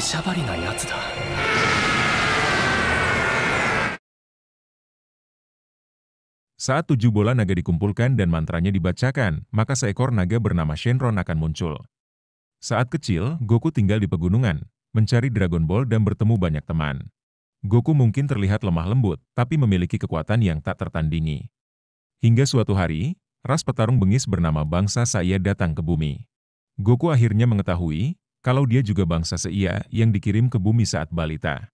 しゃばりなやつだ。Saat 7 bola naga dikumpulkan dan mantranya dibacakan, maka seekor naga bernama Shenron akan muncul. Saat kecil, Goku tinggal di pegunungan, mencari Dragon Ball dan bertemu banyak teman. Goku mungkin terlihat lemah lembut, tapi memiliki kekuatan yang tak tertandingi. Hingga suatu hari, ras petarung bengis bernama Bangsa Saiya datang ke bumi. Goku akhirnya mengetahui kalau dia juga bangsa Saiya yang dikirim ke bumi saat balita.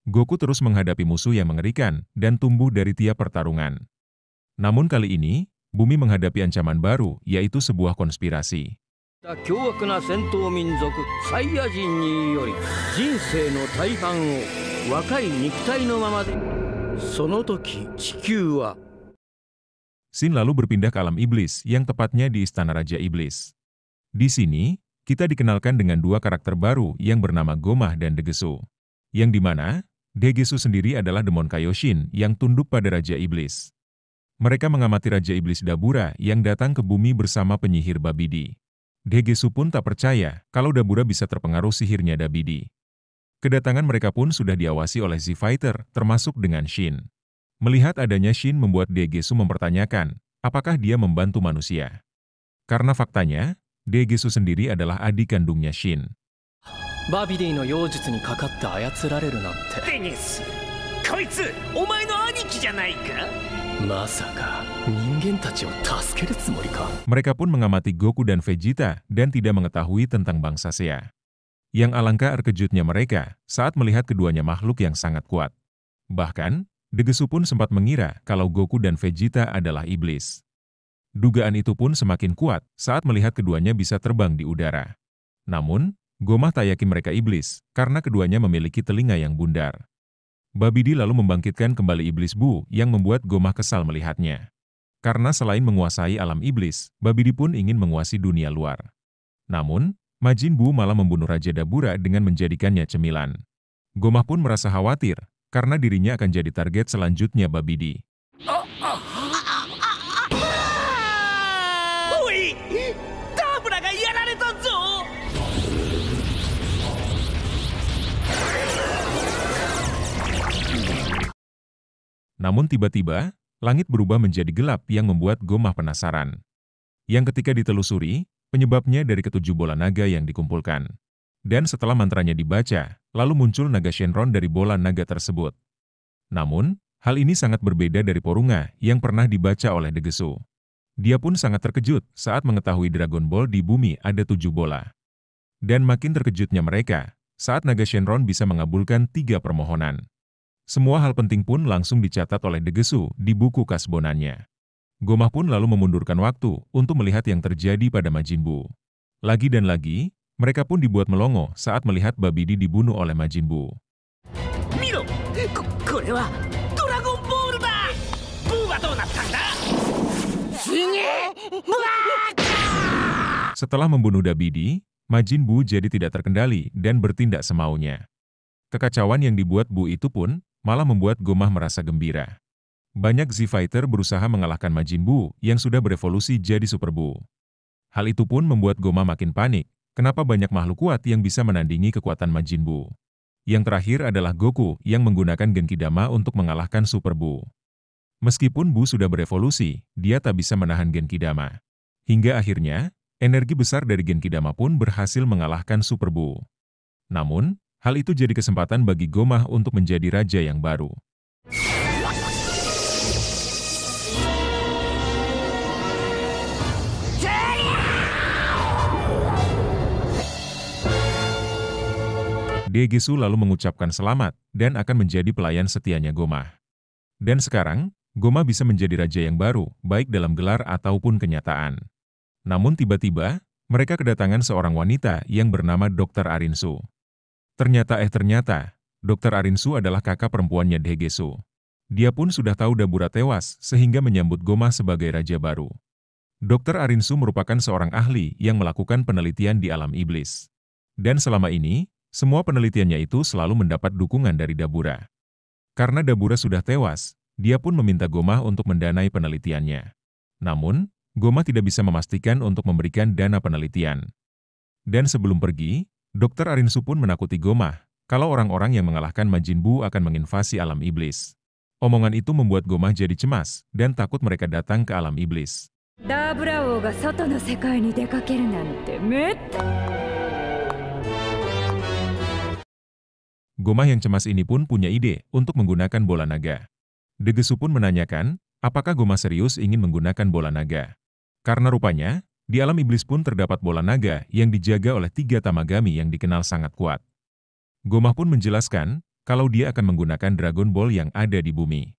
Goku terus menghadapi musuh yang mengerikan dan tumbuh dari tiap pertarungan. Namun kali ini, bumi menghadapi ancaman baru, yaitu sebuah konspirasi. Shin lalu berpindah ke alam iblis, yang tepatnya di Istana Raja Iblis. Di sini, kita dikenalkan dengan dua karakter baru yang bernama Gomah dan Degesu. Yang dimana, Degesu sendiri adalah demon Kaioshin yang tunduk pada Raja Iblis. Mereka mengamati Raja Iblis Dabura yang datang ke bumi bersama penyihir Babidi. Degesu pun tak percaya kalau Dabura bisa terpengaruh sihirnya Dabidi. Kedatangan mereka pun sudah diawasi oleh Z-Fighter, termasuk dengan Shin. Melihat adanya Shin membuat Degesu mempertanyakan, apakah dia membantu manusia. Karena faktanya, Degesu sendiri adalah adik kandungnya Shin. Babidi no youjutsu ni kakatte ayatsurareru nante. Degesu, koitsu, omae no aniki janai ka? Mereka pun mengamati Goku dan Vegeta dan tidak mengetahui tentang bangsa Saiya. Yang alangkah terkejutnya mereka saat melihat keduanya makhluk yang sangat kuat. Bahkan, Degesu pun sempat mengira kalau Goku dan Vegeta adalah iblis. Dugaan itu pun semakin kuat saat melihat keduanya bisa terbang di udara. Namun, Gomah tak yakin mereka iblis karena keduanya memiliki telinga yang bundar. Babidi lalu membangkitkan kembali iblis Bu yang membuat Gomah kesal melihatnya. Karena selain menguasai alam iblis, Babidi pun ingin menguasai dunia luar. Namun, Majin Bu malah membunuh Raja Dabura dengan menjadikannya cemilan. Gomah pun merasa khawatir karena dirinya akan jadi target selanjutnya Babidi. Namun tiba-tiba, langit berubah menjadi gelap yang membuat Gomah penasaran. Yang ketika ditelusuri, penyebabnya dari ke-7 bola naga yang dikumpulkan. Dan setelah mantranya dibaca, lalu muncul naga Shenron dari bola naga tersebut. Namun, hal ini sangat berbeda dari Porunga yang pernah dibaca oleh Degesu. Dia pun sangat terkejut saat mengetahui Dragon Ball di bumi ada 7 bola. Dan makin terkejutnya mereka saat naga Shenron bisa mengabulkan 3 permohonan. Semua hal penting pun langsung dicatat oleh Degesu di buku kasbonannya. Gomah pun lalu memundurkan waktu untuk melihat yang terjadi pada Majin Bu. Lagi dan lagi, mereka pun dibuat melongo saat melihat Babidi dibunuh oleh Majin Bu. Miro, kore wa Dragon Ball da! Bu wa dou natta nda? Setelah membunuh Dabidi, Majin Bu jadi tidak terkendali dan bertindak semaunya. Kekacauan yang dibuat Bu itu pun malah membuat Gomah merasa gembira. Banyak Z-Fighter berusaha mengalahkan Majin Bu yang sudah berevolusi jadi Super Bu. Hal itu pun membuat Gomah makin panik, kenapa banyak makhluk kuat yang bisa menandingi kekuatan Majin Bu. Yang terakhir adalah Goku yang menggunakan Genkidama untuk mengalahkan Super Bu. Meskipun Bu sudah berevolusi, dia tak bisa menahan Genkidama. Hingga akhirnya, energi besar dari Genkidama pun berhasil mengalahkan Super Bu. Namun, hal itu jadi kesempatan bagi Gomah untuk menjadi raja yang baru. Degesu lalu mengucapkan selamat dan akan menjadi pelayan setianya Gomah. Dan sekarang, Gomah bisa menjadi raja yang baru, baik dalam gelar ataupun kenyataan. Namun tiba-tiba, mereka kedatangan seorang wanita yang bernama Dr. Arinsu. Ternyata, Dr. Arinsu adalah kakak perempuannya Degesu. Dia pun sudah tahu Dabura tewas, sehingga menyambut Gomah sebagai raja baru. Dr. Arinsu merupakan seorang ahli yang melakukan penelitian di alam iblis. Dan selama ini, semua penelitiannya itu selalu mendapat dukungan dari Dabura. Karena Dabura sudah tewas, dia pun meminta Gomah untuk mendanai penelitiannya. Namun, Gomah tidak bisa memastikan untuk memberikan dana penelitian. Dan sebelum pergi, Dr. Arinsu pun menakuti Gomah kalau orang-orang yang mengalahkan Majin Buu akan menginvasi alam iblis. Omongan itu membuat Gomah jadi cemas dan takut mereka datang ke alam iblis. Gomah yang cemas ini pun punya ide untuk menggunakan bola naga. Degesu pun menanyakan, apakah Gomah serius ingin menggunakan bola naga? Karena rupanya, di alam iblis pun terdapat bola naga yang dijaga oleh 3 Tamagami yang dikenal sangat kuat. Gomah pun menjelaskan kalau dia akan menggunakan Dragon Ball yang ada di bumi.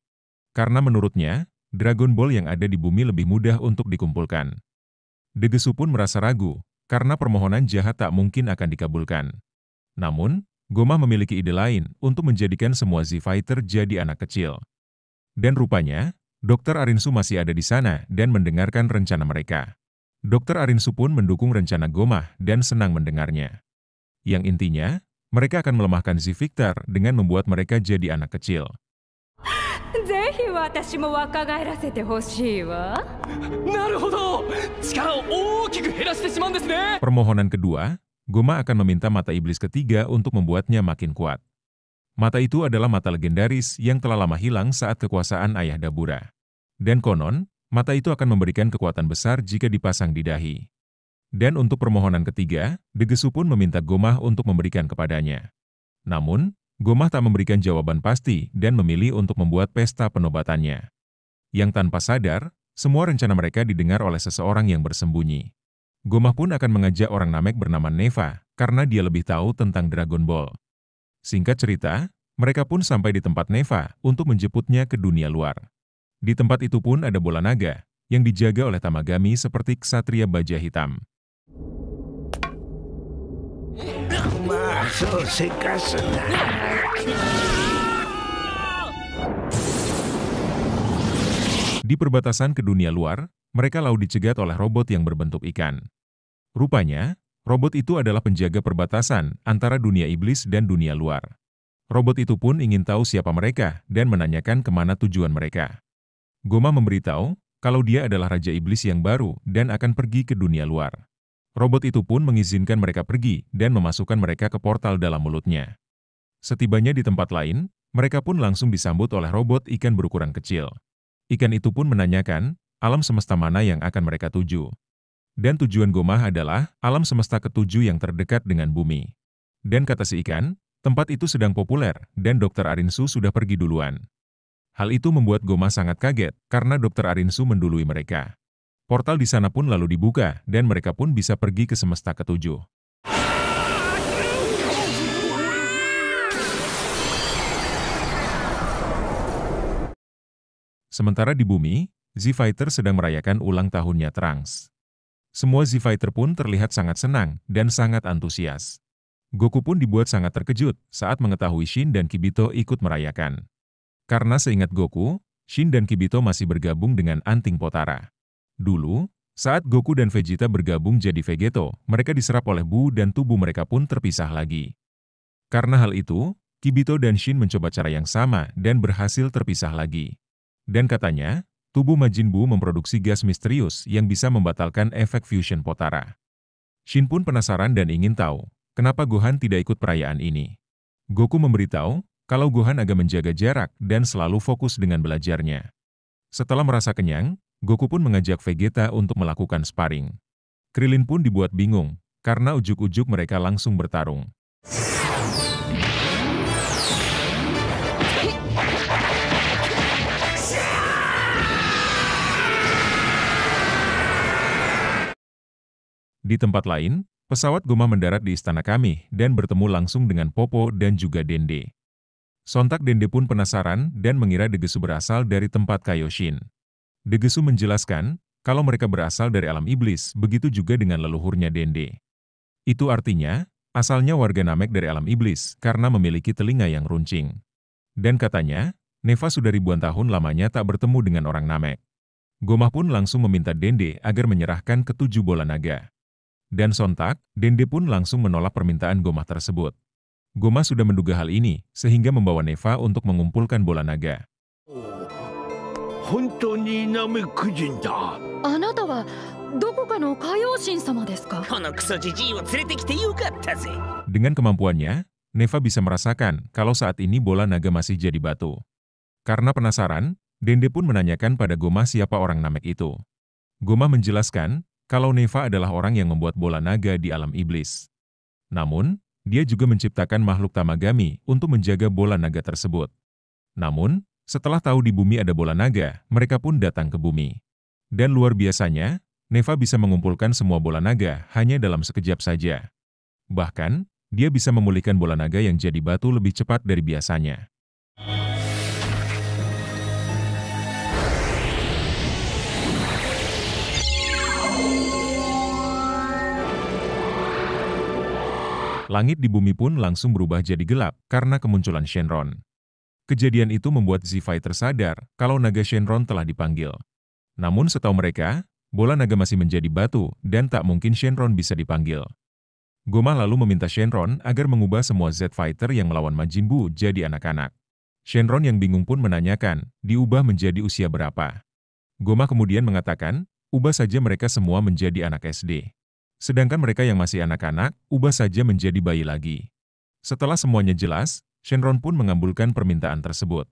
Karena menurutnya, Dragon Ball yang ada di bumi lebih mudah untuk dikumpulkan. Degesu pun merasa ragu, karena permohonan jahat tak mungkin akan dikabulkan. Namun, Gomah memiliki ide lain untuk menjadikan semua Z-Fighter jadi anak kecil. Dan rupanya, Dr. Arinsu masih ada di sana dan mendengarkan rencana mereka. Dr. Arinsu pun mendukung rencana Gomah dan senang mendengarnya. Yang intinya, mereka akan melemahkan Z-Victor dengan membuat mereka jadi anak kecil. Permohonan kedua, Gomah akan meminta mata iblis ketiga untuk membuatnya makin kuat. Mata itu adalah mata legendaris yang telah lama hilang saat kekuasaan Ayah Dabura. Dan konon, mata itu akan memberikan kekuatan besar jika dipasang di dahi. Dan untuk permohonan ketiga, Degesu pun meminta Gomah untuk memberikan kepadanya. Namun, Gomah tak memberikan jawaban pasti dan memilih untuk membuat pesta penobatannya. Yang tanpa sadar, semua rencana mereka didengar oleh seseorang yang bersembunyi. Gomah pun akan mengajak orang Namek bernama Neva karena dia lebih tahu tentang Dragon Ball. Singkat cerita, mereka pun sampai di tempat Neva untuk menjemputnya ke dunia luar. Di tempat itu pun ada bola naga yang dijaga oleh Tamagami seperti Ksatria Baja Hitam. Di perbatasan ke dunia luar, mereka lalu dicegat oleh robot yang berbentuk ikan. Rupanya, robot itu adalah penjaga perbatasan antara dunia iblis dan dunia luar. Robot itu pun ingin tahu siapa mereka dan menanyakan kemana tujuan mereka. Gomah memberitahu kalau dia adalah Raja Iblis yang baru dan akan pergi ke dunia luar. Robot itu pun mengizinkan mereka pergi dan memasukkan mereka ke portal dalam mulutnya. Setibanya di tempat lain, mereka pun langsung disambut oleh robot ikan berukuran kecil. Ikan itu pun menanyakan alam semesta mana yang akan mereka tuju. Dan tujuan Gomah adalah alam semesta ketujuh yang terdekat dengan bumi. Dan kata si ikan, tempat itu sedang populer dan Dr. Arinsu sudah pergi duluan. Hal itu membuat Gomah sangat kaget karena Dr. Arinsu mendului mereka. Portal di sana pun lalu dibuka dan mereka pun bisa pergi ke semesta ketujuh. Sementara di bumi, Z-Fighter sedang merayakan ulang tahunnya Trunks. Semua Z-Fighter pun terlihat sangat senang dan sangat antusias. Goku pun dibuat sangat terkejut saat mengetahui Shin dan Kibito ikut merayakan. Karena seingat Goku, Shin dan Kibito masih bergabung dengan Anting Potara. Dulu, saat Goku dan Vegeta bergabung jadi Vegeto, mereka diserap oleh Buu dan tubuh mereka pun terpisah lagi. Karena hal itu, Kibito dan Shin mencoba cara yang sama dan berhasil terpisah lagi. Dan katanya, tubuh Majin Buu memproduksi gas misterius yang bisa membatalkan efek fusion Potara. Shin pun penasaran dan ingin tahu, kenapa Gohan tidak ikut perayaan ini. Goku memberitahu kalau Gohan agak menjaga jarak dan selalu fokus dengan belajarnya. Setelah merasa kenyang, Goku pun mengajak Vegeta untuk melakukan sparring. Krillin pun dibuat bingung, karena ujuk-ujuk mereka langsung bertarung. Di tempat lain, pesawat Gomah mendarat di istana kami dan bertemu langsung dengan Popo dan juga Dende. Sontak Dende pun penasaran dan mengira Degesu berasal dari tempat Kaioshin. Degesu menjelaskan kalau mereka berasal dari alam iblis, begitu juga dengan leluhurnya Dende. Itu artinya, asalnya warga Namek dari alam iblis karena memiliki telinga yang runcing. Dan katanya, Neva sudah ribuan tahun lamanya tak bertemu dengan orang Namek. Gomah pun langsung meminta Dende agar menyerahkan ketujuh bola naga. Dan sontak, Dende pun langsung menolak permintaan Gomah tersebut. Gomah sudah menduga hal ini, sehingga membawa Neva untuk mengumpulkan bola naga. Dengan kemampuannya, Neva bisa merasakan kalau saat ini bola naga masih jadi batu. Karena penasaran, Dende pun menanyakan pada Goma siapa orang Namek itu. Goma menjelaskan kalau Neva adalah orang yang membuat bola naga di alam iblis. Namun, dia juga menciptakan makhluk Tamagami untuk menjaga bola naga tersebut. Namun, setelah tahu di bumi ada bola naga, mereka pun datang ke bumi. Dan luar biasanya, Neva bisa mengumpulkan semua bola naga hanya dalam sekejap saja. Bahkan, dia bisa memulihkan bola naga yang jadi batu lebih cepat dari biasanya. Langit di bumi pun langsung berubah jadi gelap karena kemunculan Shenron. Kejadian itu membuat Z-Fighter sadar kalau naga Shenron telah dipanggil. Namun setahu mereka, bola naga masih menjadi batu dan tak mungkin Shenron bisa dipanggil. Goma lalu meminta Shenron agar mengubah semua Z-Fighter yang melawan Majin Buu jadi anak-anak. Shenron yang bingung pun menanyakan, diubah menjadi usia berapa? Goma kemudian mengatakan, ubah saja mereka semua menjadi anak SD. Sedangkan mereka yang masih anak-anak, ubah saja menjadi bayi lagi. Setelah semuanya jelas, Shenron pun mengabulkan permintaan tersebut.